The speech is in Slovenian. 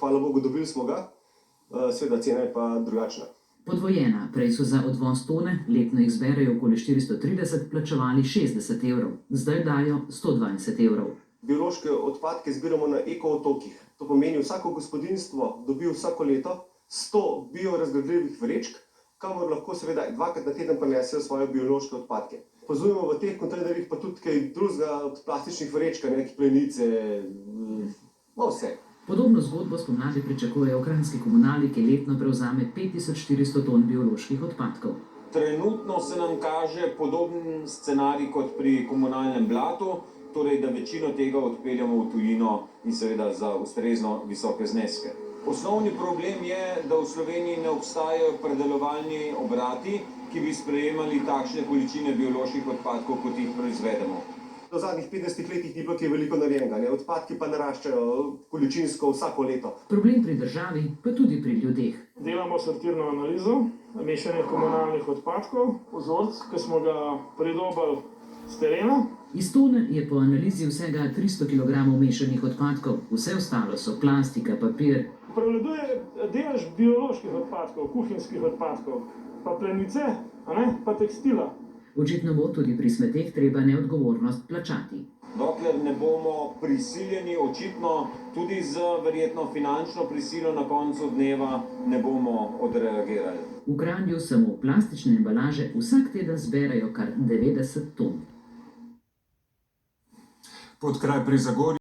hvala Bogu, dobili smo ga, seveda cena je pa drugačna. Podvojena, prej so za odvoz tone, letno jih zberejo okoli 430, plačevali 60 evrov, zdaj dajo 120 evrov. Biološke odpadke zbiramo na eko-otokih. To pomeni, vsako gospodinjstvo dobi vsako leto 100 biorazgradljivih vrečk, kamor lahko seveda dvakrat na teden prinesejo svoje biološke odpadke. Opazujemo v teh kontejnerjih pa tudi kaj drugega od plastičnih vrečk, neke plenice, vse. Podobno zgodbo spomladi pričakujejo v kranjski komunali, ki letno prevzame 5400 ton bioloških odpadkov. Trenutno se nam kaže podoben scenarij kot pri komunalnem blatu, torej da večino tega odpeljamo v tujino in seveda za ustrezno visoke zneske. Osnovni problem je, da v Sloveniji ne obstajajo predelovalni obrati, ki bi sprejemali takšne količine bioloških odpadkov, kot jih proizvedemo. V zadnjih 50 letih ni bilo kaj veliko narejenega, odpadki pa naraščajo količinsko vsako leto. Problem pri državi, pa tudi pri ljudeh. Delamo sortirno analizo mešanih komunalnih odpadkov, vzorc, ki smo ga pridobili s terena. Iz tone je po analizi vsega 300 kg mešanih odpadkov, vse ostalo so plastika, papir. Prevladuje delež bioloških odpadkov, kuhinjskih odpadkov, pa plenice, pa tekstila. Očitno bo tudi pri smeteh treba neodgovornost plačati. Dokler ne bomo prisiljeni, očitno tudi z verjetno finančno prisilo na koncu dneva ne bomo odreagirali. V Kranju samo plastične embalaže vsak teden zberajo kar 90 ton. Podkraj pri Zagorju